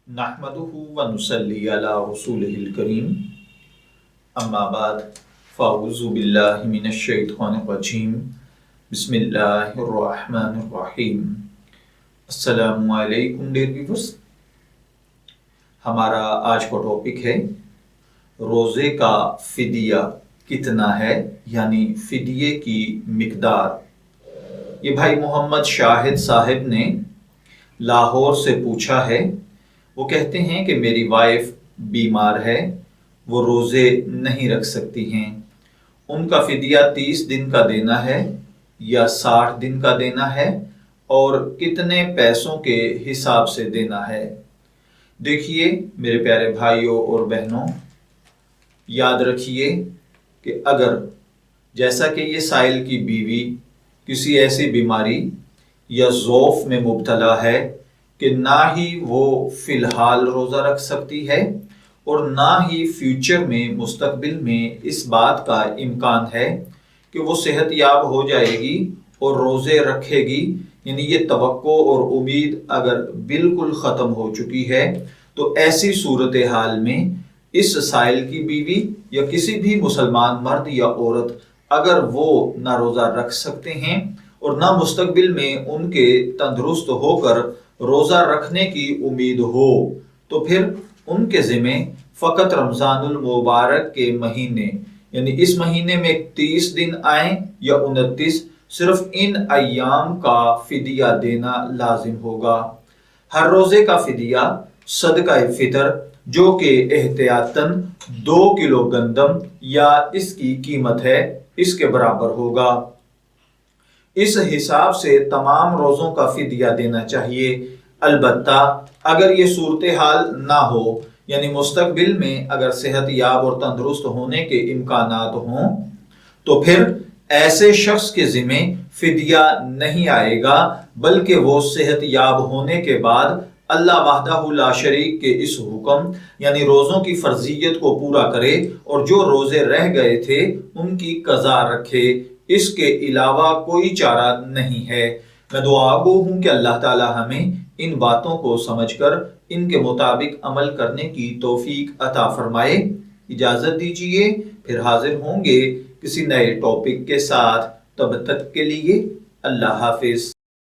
नहमदुहु व नुसल्ली अला रसूलिहिल करीम अम्मा बाद फ़अऊज़ु बिल्लाहि मिनश शैतानिर रजीम बिस्मिल्लाहिर रहमानिर रहीम। अस्सलामु अलैकुम डियर व्यूअर्स, हमारा आज का टॉपिक है रोज़े का फ़िदिया कितना है, यानी फ़िदिये की मिक़दार। ये भाई मोहम्मद शाहिद साहिब ने लाहौर से पूछा है। वो कहते हैं कि मेरी वाइफ बीमार है, वो रोज़े नहीं रख सकती हैं। उनका फ़िदिया 30 दिन का देना है या 60 दिन का देना है, और कितने पैसों के हिसाब से देना है। देखिए मेरे प्यारे भाइयों और बहनों, याद रखिए कि अगर जैसा कि ये साइल की बीवी किसी ऐसी बीमारी या ज़ौफ़ में मुब्तला है कि ना ही वो फ़िलहाल रोज़ा रख सकती है और ना ही फ्यूचर में मुस्तकबिल में इस बात का इम्कान है कि वो सेहतयाब हो जाएगी और रोज़े रखेगी, यानी ये तवक्को और उम्मीद अगर बिल्कुल ख़त्म हो चुकी है, तो ऐसी सूरत हाल में इस साइल की बीवी या किसी भी मुसलमान मर्द या औरत अगर वो ना रोज़ा रख सकते हैं और ना मुस्तकबिल में उनके तंदुरुस्त होकर रोज़ा रखने की उम्मीद हो, तो फिर उनके ज़िम्मे फ़कत रमज़ानुल मुबारक के महीने, यानी इस महीने में 30 दिन आए या 29, सिर्फ इन अय्याम का फ़िदिया देना लाजिम होगा। हर रोज़े का फ़िदिया सदका फ़ितर, जो कि एहतियातन 2 किलो गंदम या इसकी कीमत है, इसके बराबर होगा। इस हिसाब से तमाम रोज़ों का फ़िदिया देना चाहिए। अलबत्ता अगर ये सूरत हाल ना हो, यानी मुस्तकबिल में अगर सेहतयाब और तंदुरुस्त होने के इम्कानात हों, तो फिर ऐसे शख्स के ज़िम्मे फ़िदिया नहीं आएगा, बल्कि वो सेहतयाब होने के बाद अल्लाह वहदहु ला शरीक के इस हुक्म यानी रोज़ों की फ़र्जियत को पूरा करे और जो रोज़े रह गए थे उनकी कज़ा रखे। इसके अलावा कोई चारा नहीं है। मैं दुआगो हूँ कि अल्लाह ताला हमें इन बातों को समझकर इनके मुताबिक अमल करने की तौफीक अता फरमाए। इजाज़त दीजिए, फिर हाजिर होंगे किसी नए टॉपिक के साथ। तब तक के लिए अल्लाह हाफिज़।